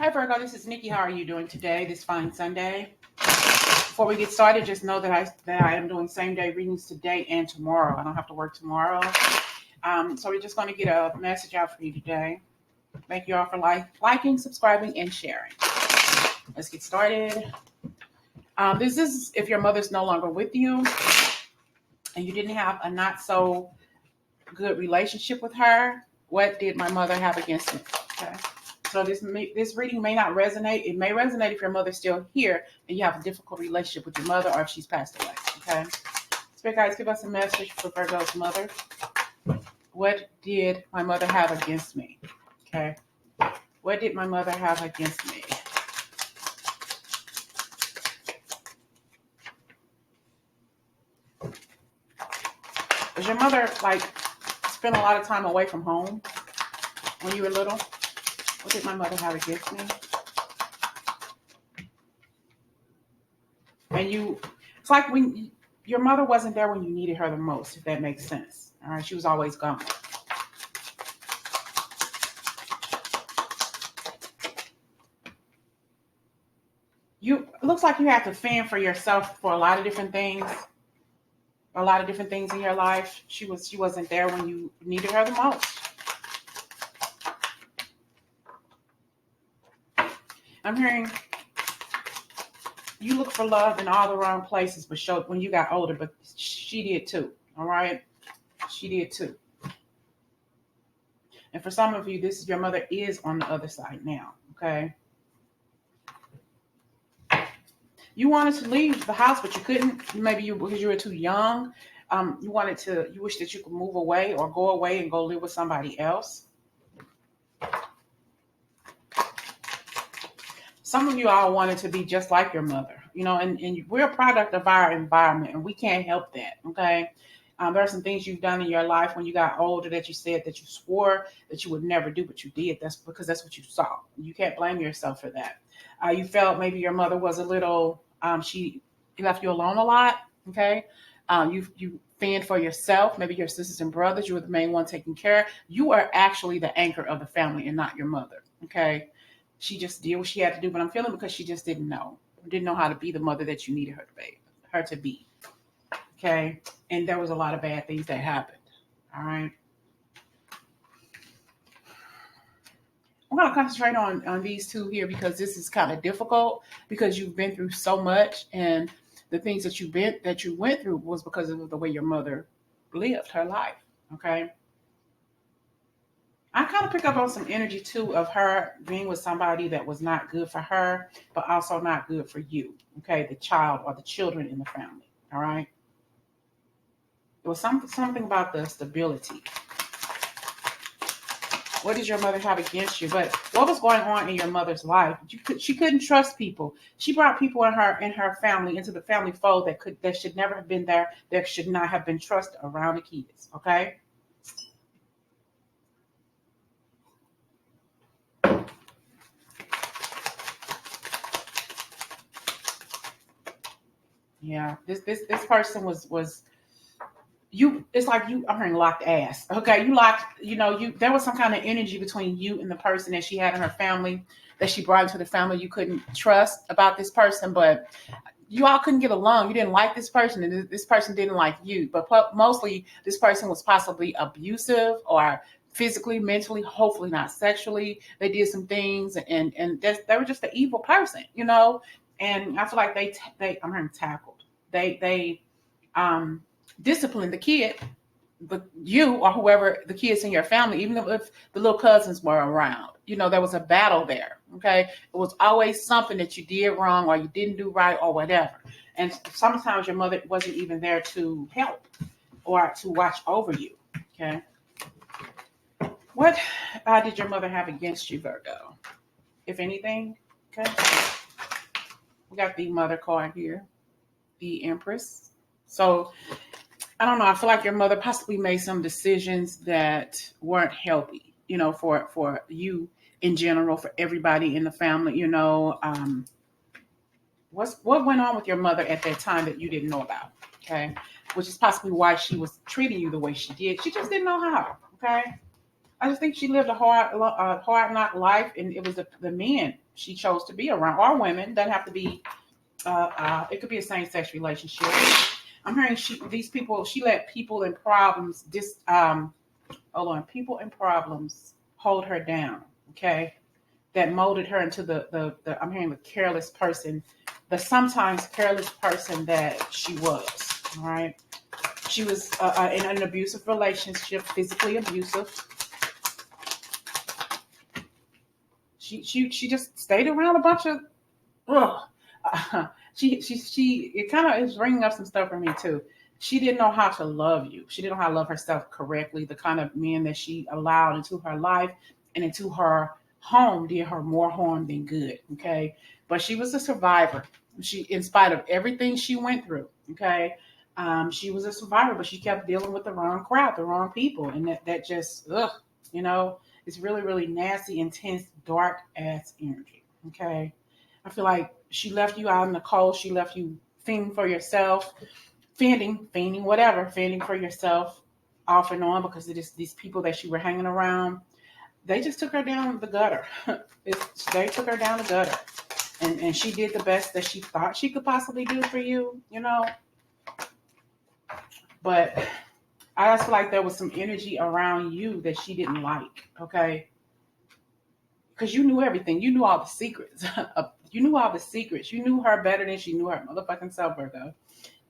Hi Virgo, this is Nikki. How are you doing today, this fine Sunday? Before we get started, just know that I am doing same day readings today and tomorrow. I don't have to work tomorrow. So we're just going to get a message out for you today. Thank you all for liking, subscribing, and sharing. Let's get started. This is if your mother's no longer with you and you didn't have a not so good relationship with her. What did my mother have against me? Okay. So this reading may not resonate. It may resonate if your mother's still here and you have a difficult relationship with your mother or if she's passed away. Okay. Spirit guides, give us a message for Virgo's mother. What did my mother have against me? Okay. What did my mother have against me? Was your mother spend a lot of time away from home when you were little? What did my mother have against me? And it's like when your mother wasn't there when you needed her the most, if that makes sense. All right, she was always gone. It looks like you had to fend for yourself for a lot of different things. A lot of different things in your life. She wasn't there when you needed her the most. I'm hearing you look for love in all the wrong places, but when you got older, but she did too. All right? She did too. And for some of you, your mother is on the other side now. Okay? You wanted to leave the house, but you couldn't. Maybe because you were too young. You wish that you could move away or go away and go live with somebody else. Some of you all wanted to be just like your mother, and we're a product of our environment, and we can't help that, okay? There are some things you've done in your life when you got older that you said that you swore that you would never do, but you did. That's because that's what you saw. You can't blame yourself for that. You felt maybe your mother was a little, she left you alone a lot, okay? You fend for yourself, maybe your sisters and brothers, you were the main one taking care. You are actually the anchor of the family and not your mother, okay? She just did what she had to do, but I'm feeling because she just didn't know how to be the mother that you needed her to be. Okay, and there was a lot of bad things that happened. All right, I'm going to concentrate on these two here because this is kind of difficult because you've been through so much, and the things that you went through was because of the way your mother lived her life. Okay. I kind of pick up on some energy too of her being with somebody that was not good for her, but also not good for you. Okay, the child or the children in the family. All right. There was something about the stability. What did your mother have against you? But what was going on in your mother's life? She couldn't trust people. She brought people in her family into the family fold that should never have been there. That should not have been trusted around the kids. Okay. Yeah, this person was you. It's like I'm hearing locked ass. Okay, you locked. There was some kind of energy between you and the person that she had in her family that she brought into the family. You couldn't trust about this person, but you all couldn't get along. You didn't like this person, and this person didn't like you. But mostly, this person was possibly abusive or physically, mentally, hopefully not sexually. They did some things, and they were just an evil person. And I feel like I'm hearing tackled. They disciplined the kid, but you or whoever the kids in your family, even if the little cousins were around, there was a battle there. Okay, it was always something that you did wrong or you didn't do right or whatever. And sometimes your mother wasn't even there to help or to watch over you. Okay, what did your mother have against you, Virgo? If anything, okay. We got the mother card here, the Empress. So I don't know. I feel like your mother possibly made some decisions that weren't healthy, for you in general, for everybody in the family. What went on with your mother at that time that you didn't know about? Okay, which is possibly why she was treating you the way she did. She just didn't know how. Okay, I just think she lived a hard knock life, and it was the men she chose to be around, or women. Doesn't have to be. It could be a same-sex relationship. I'm hearing these people. She let people and problems hold on, people and problems hold her down. Okay, that molded her into the I'm hearing the careless person, the sometimes careless person that she was. All right, she was in an abusive relationship, physically abusive. She just stayed around a bunch of ugh. She it kind of is bringing up some stuff for me too. She didn't know how to love you. She didn't know how to love herself correctly. The kind of men that she allowed into her life and into her home did her more harm than good. Okay, but she was a survivor. She, in spite of everything she went through, okay, she was a survivor. But she kept dealing with the wrong crowd, the wrong people, and that just ugh, you know, it's really really nasty, intense, dark ass energy. Okay, I feel like she left you out in the cold. She left you fending for yourself, fending, whatever, fending for yourself off and on because it is these people that she were hanging around. They just took her down the gutter. They took her down the gutter. And she did the best that she thought she could possibly do for you, you know. But I just feel like there was some energy around you that she didn't like, okay? Because you knew everything. You knew all the secrets. You knew all the secrets. You knew her better than she knew her motherfucking self, Virgo.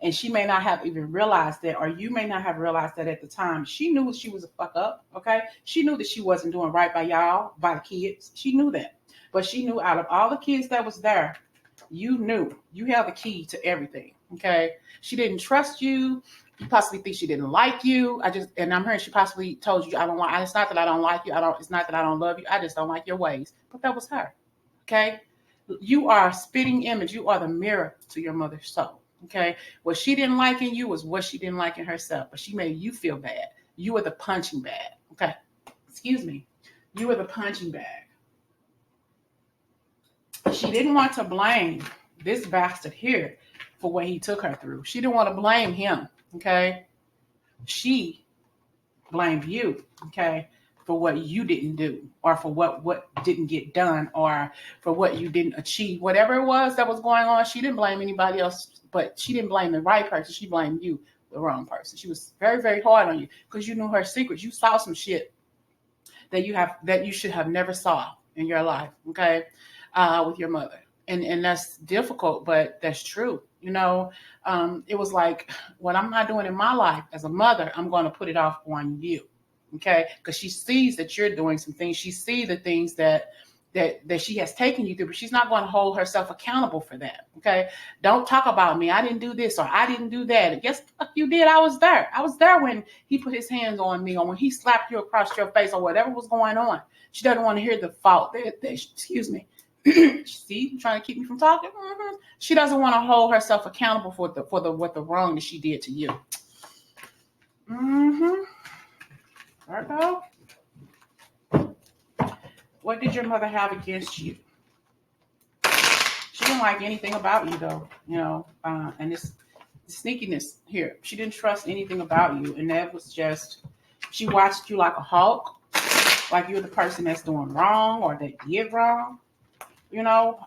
And she may not have even realized that, or you may not have realized that at the time. She knew she was a fuck up, okay? She knew that she wasn't doing right by y'all, by the kids. She knew that. But she knew out of all the kids that was there, you knew. You held the key to everything, okay? She didn't trust you. You possibly think she didn't like you. And I'm hearing she possibly told you, I don't like, it's not that I don't like you. It's not that I don't love you. I just don't like your ways. But that was her, okay? You are a spitting image. You are the mirror to your mother's soul. Okay. What she didn't like in you was what she didn't like in herself, but she made you feel bad. You were the punching bag. Okay. Excuse me. You were the punching bag. She didn't want to blame this bastard here for what he took her through. She didn't want to blame him. Okay. She blamed you. Okay. For what you didn't do, or for what didn't get done, or for what you didn't achieve, whatever it was that was going on. She didn't blame anybody else, but she didn't blame the right person. She blamed you, the wrong person. She was very very hard on you because you knew her secrets. You saw some shit that you should have never saw in your life, okay, with your mother. And that's difficult, but that's true. You know, it was like, what I'm not doing in my life as a mother, I'm going to put it off on you. Okay, because she sees that you're doing some things. She sees the things that she has taken you through, but she's not going to hold herself accountable for that. Okay, don't talk about me. I didn't do this or I didn't do that. Yes, you did. I was there. I was there when he put his hands on me, or when he slapped you across your face, or whatever was going on. She doesn't want to hear the fault. Excuse me. See, trying to keep me from talking. Mm-hmm. She doesn't want to hold herself accountable for the wrong that she did to you. Mm-hmm. Virgo, what did your mother have against you? She didn't like anything about you, though, you know, and this sneakiness here. She didn't trust anything about you, and that was just, she watched you like a hawk, like you're the person that's doing wrong or that did wrong, you know.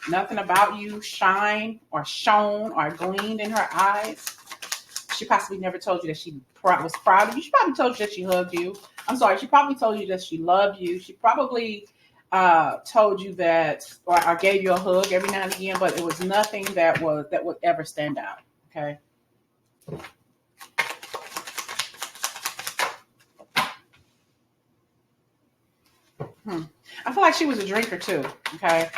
Nothing about you shine or shone or gleamed in her eyes. She possibly never told you that she was proud of you. She probably told you that she hugged you. I'm sorry. She probably told you that she loved you. She probably told you that, or gave you a hug every now and again. But it was nothing that would ever stand out. Okay. I feel like she was a drinker too. Okay.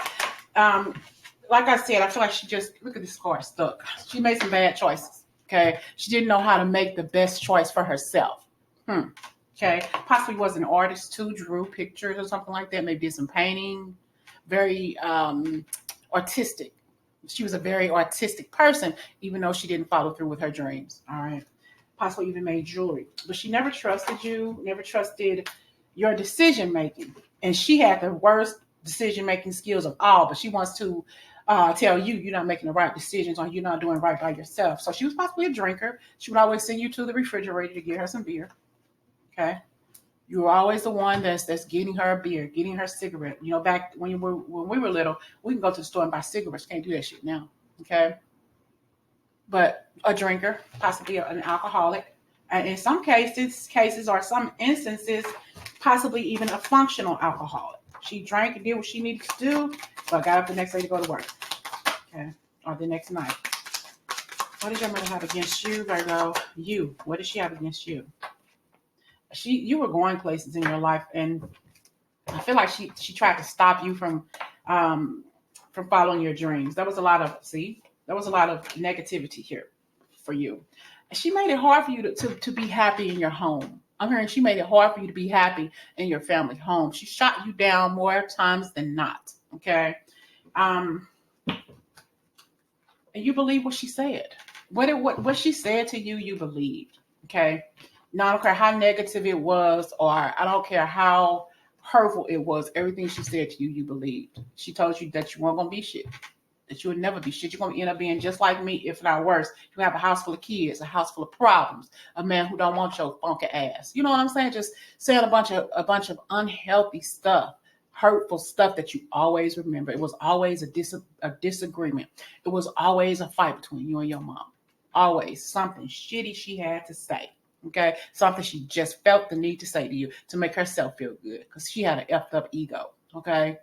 Like I said, I feel like she just, look at this card stuck. She made some bad choices. Okay. She didn't know how to make the best choice for herself. Okay. Possibly was an artist too, drew pictures or something like that. Maybe did some painting. Very artistic. She was a very artistic person, even though she didn't follow through with her dreams. All right. Possibly even made jewelry. But she never trusted you, never trusted your decision making. And she had the worst decision making skills of all, but she wants to tell you you're not making the right decisions, or you're not doing right by yourself. So she was possibly a drinker. She would always send you to the refrigerator to get her some beer. Okay. You were always the one that's getting her a beer, getting her a cigarette. You know, back when we were little, we can go to the store and buy cigarettes. Can't do that shit now. Okay. But a drinker, possibly an alcoholic, and in some cases or some instances, possibly even a functional alcoholic. She drank and did what she needed to do, but got up the next day to go to work. Okay. Or the next night. What did your mother have against you, Virgo? You. What did she have against you? You were going places in your life, and I feel like she tried to stop you from following your dreams. There was a lot of negativity here for you. She made it hard for you to be happy in your home. I'm hearing she made it hard for you to be happy in your family home. She shot you down more times than not. Okay. And you believe what she said. What she said to you, you believed. Okay. Now I don't care how negative it was, or I don't care how hurtful it was. Everything she said to you, you believed. She told you that you weren't gonna be shit. That you would never be shit. You're gonna end up being just like me, if not worse. You have a house full of kids, a house full of problems, a man who don't want your funky ass. You know what I'm saying? Just saying a bunch of unhealthy stuff, hurtful stuff that you always remember. It was always a disagreement. It was always a fight between you and your mom. Always something shitty she had to say. Okay, something she just felt the need to say to you to make herself feel good, because she had an effed up ego. Okay.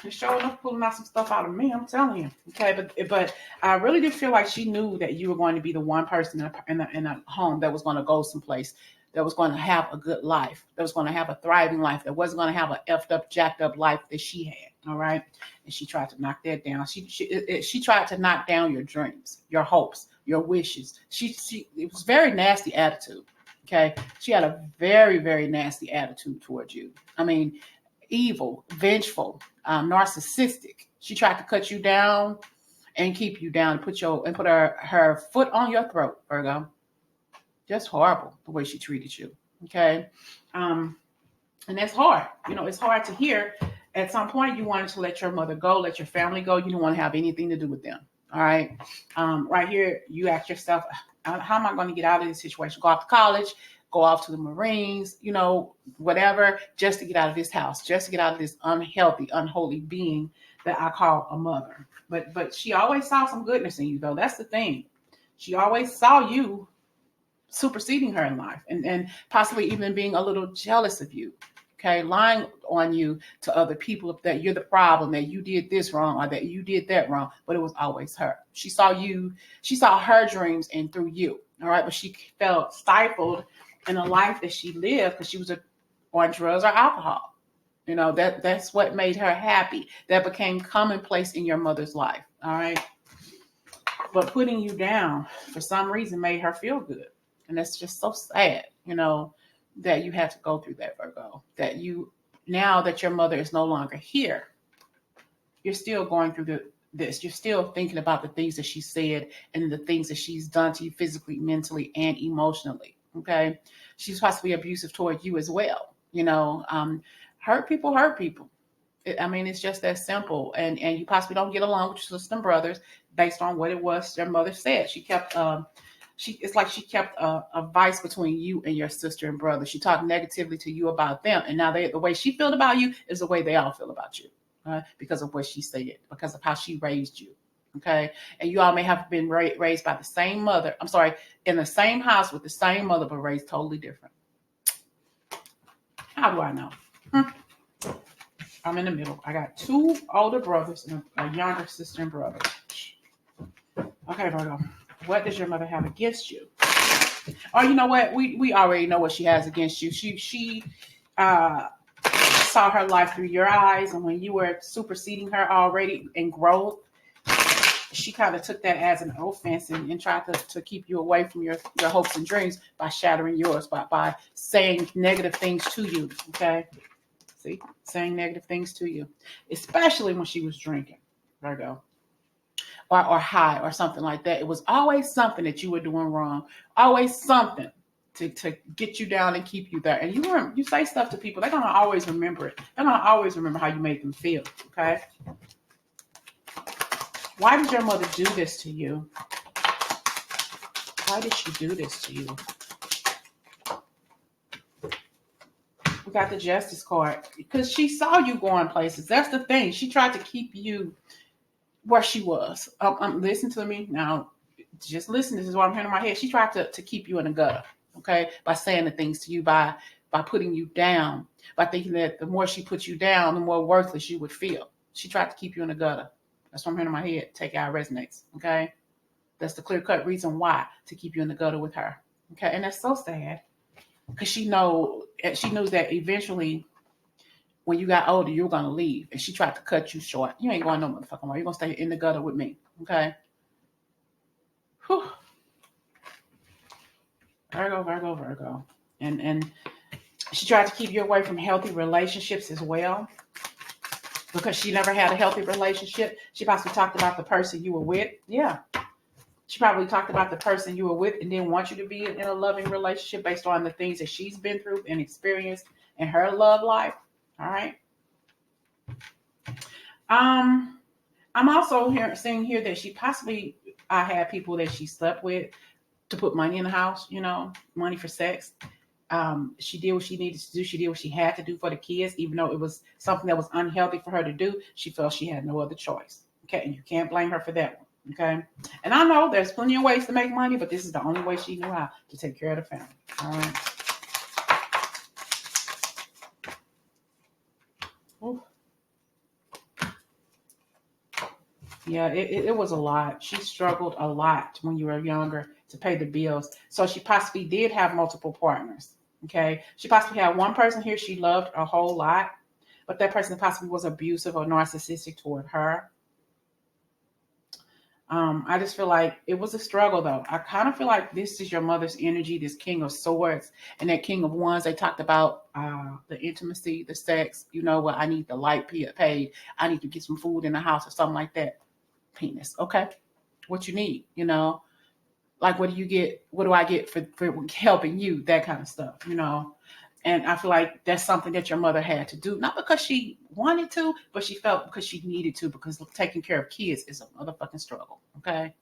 It's showing up, pulling out some stuff out of me. I'm telling you. Okay, but I really did feel like she knew that you were going to be the one person in a home that was going to go someplace, that was going to have a good life, that was going to have a thriving life, that wasn't going to have a effed up, jacked up life that she had. All right, and she tried to knock that down. She tried to knock down your dreams, your hopes, your wishes. It was very nasty attitude. Okay, she had a very, very nasty attitude towards you. I mean, evil, vengeful, narcissistic. She tried to cut you down and keep you down, put her foot on your throat, Virgo. Just horrible the way she treated you. Okay, and that's hard. You know, it's hard to hear. At some point, you wanted to let your mother go, let your family go. You didn't want to have anything to do with them. All right. Right here, you ask yourself, how am I going to get out of this situation? Go off to college, go off to the Marines, you know, whatever, just to get out of this house, just to get out of this unhealthy, unholy being that I call a mother. But she always saw some goodness in you, though. That's the thing. She always saw you superseding her in life, and possibly even being a little jealous of you. Okay, lying on you to other people that you're the problem, that you did this wrong or that you did that wrong, but it was always her. She saw her dreams and through you. All right, but she felt stifled in a life that she lived because she was on drugs or alcohol. You know, that's what made her happy. That became commonplace in your mother's life. All right, but putting you down for some reason made her feel good, and that's just so sad. You know, that you had to go through that, Virgo, that now that your mother is no longer here, you're still going through this. You're still thinking about the things that she said and the things that she's done to you physically, mentally, and emotionally. Okay. She's possibly abusive toward you as well. You know, hurt people. It's just that simple. And you possibly don't get along with your sister and brothers based on what it was their mother said. It's like she kept a vice between you and your sister and brother. She talked negatively to you about them. And now the way she felt about you is the way they all feel about you, because of what she said, because of how she raised you. Okay. And you all may have been raised by the same mother. I'm sorry, in the same house with the same mother, but raised totally different. How do I know? I'm in the middle. I got 2 older brothers and a younger sister and brother. Okay, Virgo. What does your mother have against you? Oh, you know what? We already know what she has against you. She saw her life through your eyes, and when you were superseding her already in growth, she kind of took that as an offense and tried to keep you away from your hopes and dreams by shattering yours, by saying negative things to you. Okay? See? Saying negative things to you. Especially when she was drinking, Virgo. Or high or something like that. It was always something that you were doing wrong. Always something to get you down and keep you there. And you say stuff to people, they're going to always remember it. They're going to always remember how you made them feel. Okay? Why did your mother do this to you? Why did she do this to you? We got the justice card because she saw you going places. That's the thing. She tried to keep you where she was. Listen to me now. Just listen. This is what I'm hearing in my head. She tried to keep you in the gutter, okay, by saying the things to you, by putting you down, by thinking that the more she put you down, the more worthless you would feel. She tried to keep you in the gutter. That's what I'm hearing in my head. Take it how it resonates, okay? That's the clear-cut reason why, to keep you in the gutter with her, okay? And that's so sad because she knew that eventually, when you got older, you were gonna leave, and she tried to cut you short. You ain't going no motherfucking way. You're gonna stay in the gutter with me, okay? Whew. Virgo, Virgo, Virgo. And she tried to keep you away from healthy relationships as well because she never had a healthy relationship. She possibly talked about the person you were with. Yeah. She probably talked about the person you were with and didn't want you to be in a loving relationship based on the things that she's been through and experienced in her love life. All right. I'm also seeing here that she possibly had people that she slept with to put money in the house, money for sex. She did what she needed to do. She did what she had to do for the kids, even though it was something that was unhealthy for her to do. She felt she had no other choice. Okay, and you can't blame her for that one. Okay, and I know there's plenty of ways to make money, but this is the only way she knew how to take care of the family. All right. Ooh. Yeah, it was a lot. She struggled a lot when you were younger to pay the bills. So she possibly did have multiple partners. Okay. She possibly had one person here she loved a whole lot, but that person possibly was abusive or narcissistic toward her. I just feel like it was a struggle, though. I kind of feel like this is your mother's energy, this King of Swords and that King of Wands. They talked about the intimacy, the sex. I need the light paid. I need to get some food in the house or something like that. Penis. Okay. What you need, like, what do you get? What do I get for helping you? That kind of stuff, And I feel like that's something that your mother had to do, not because she wanted to, but she felt because she needed to, because taking care of kids is a motherfucking struggle. Okay.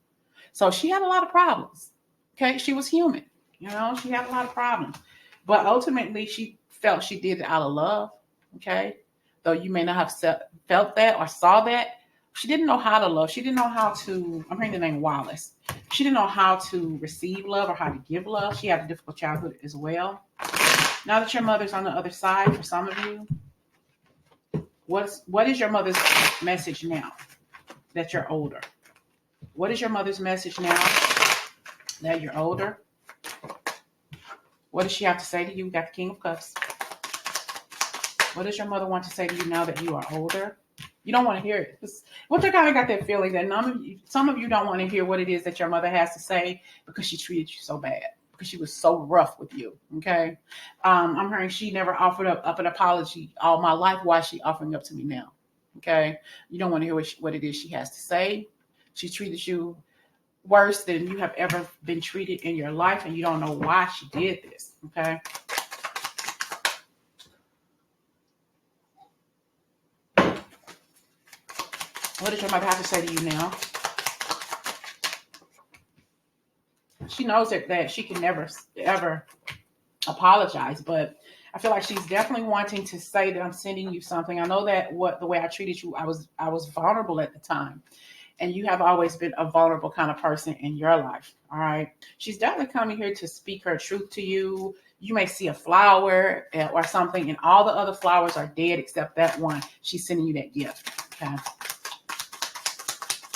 So she had a lot of problems. Okay. She was human, she had a lot of problems, but ultimately she felt she did it out of love. Okay. Though you may not have felt that or saw that, she didn't know how to love. She didn't know how to, I'm hearing the name Wallace. She didn't know how to receive love or how to give love. She had a difficult childhood as well. Now that your mother's on the other side, for some of you, what is your mother's message now that you're older? What is your mother's message now that you're older? What does she have to say to you? We got the King of Cups. What does your mother want to say to you now that you are older? You don't want to hear it. What they kind of got that feeling that some of you don't want to hear what it is that your mother has to say because she treated you so bad, because she was so rough with you. Okay. I'm hearing she never offered up an apology all my life. Why is she offering up to me now? Okay. You don't want to hear what it is she has to say. She treated you worse than you have ever been treated in your life, and you don't know why she did this. Okay. What does your mother have to say to you now? She knows that she can never, ever apologize, but I feel like she's definitely wanting to say that I'm sending you something. I know that the way I treated you, I was vulnerable at the time, and you have always been a vulnerable kind of person in your life. All right. She's definitely coming here to speak her truth to you. You may see a flower or something, and all the other flowers are dead except that one. She's sending you that gift. Okay.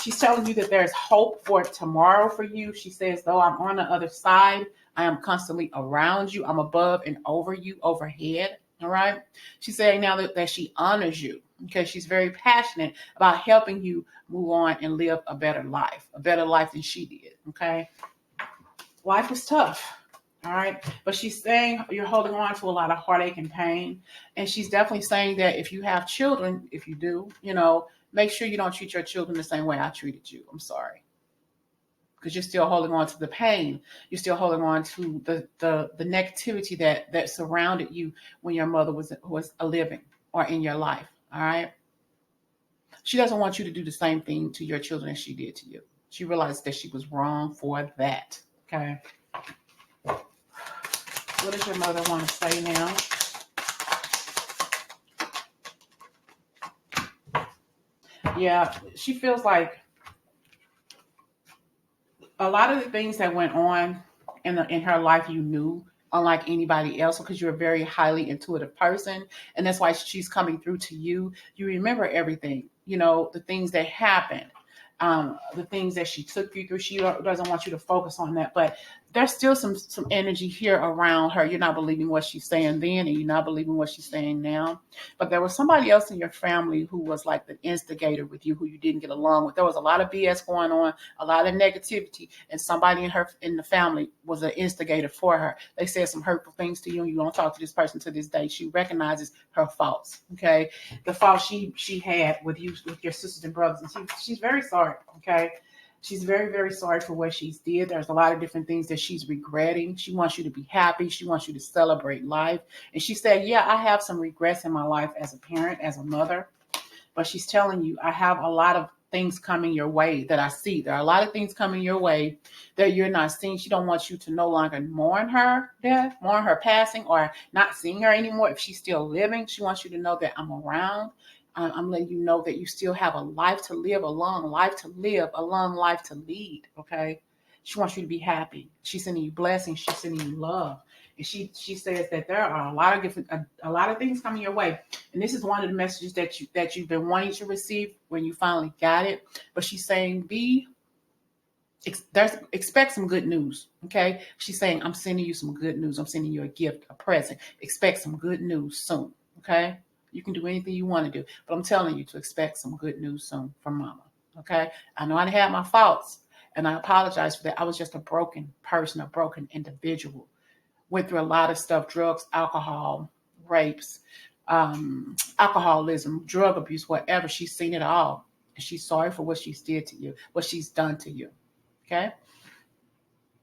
She's telling you that there's hope for tomorrow for you. She says, though I'm on the other side, I am constantly around you. I'm above and over you, overhead. All right. She's saying now that she honors you, because she's very passionate about helping you move on and live a better life than she did. Okay. Life is tough. All right. But she's saying you're holding on to a lot of heartache and pain. And she's definitely saying that if you have children, if you do, make sure you don't treat your children the same way I treated you. I'm sorry. Because you're still holding on to the pain. You're still holding on to the negativity that surrounded you when your mother was living or in your life. All right. She doesn't want you to do the same thing to your children as she did to you. She realized that she was wrong for that. Okay. What does your mother want to say now? Yeah, she feels like a lot of the things that went on in her life you knew, unlike anybody else, because you're a very highly intuitive person, and that's why she's coming through to you. You remember everything, the things that happened, the things that she took you through. She doesn't want you to focus on that, but there's still some energy here around her. You're not believing what she's saying then, and you're not believing what she's saying now. But there was somebody else in your family who was like the instigator with you, who you didn't get along with. There was a lot of BS going on, a lot of negativity, and somebody in the family was an instigator for her. They said some hurtful things to you, and you don't talk to this person to this day. She recognizes her faults. Okay, the fault she had with you, with your sisters and brothers, and she's very sorry. Okay, she's very, very sorry for what she's did. There's a lot of different things that she's regretting. She wants you to be happy. She wants you to celebrate life. And she said, yeah, I have some regrets in my life as a parent, as a mother. But she's telling you, I have a lot of things coming your way that I see. There are a lot of things coming your way that you're not seeing. She don't want you to no longer mourn her death, mourn her passing, or not seeing her anymore. If she's still living, she wants you to know that I'm around. I'm letting you know that you still have a life to live, a long life to live, a long life to lead. Okay. She wants you to be happy. She's sending you blessings. She's sending you love. And she says that there are a lot of different a lot of things coming your way. And this is one of the messages that you've been wanting to receive when you finally got it. But she's saying expect some good news. Okay. She's saying, I'm sending you some good news. I'm sending you a gift, a present. Expect some good news soon. Okay. You can do anything you want to do, but I'm telling you to expect some good news soon from mama. Okay. I know I had my faults, and I apologize for that. I was just a broken person, a broken individual. Went through a lot of stuff: drugs, alcohol, rapes, alcoholism, drug abuse, whatever. She's seen it all. And she's sorry for what she's did to you, what she's done to you. Okay?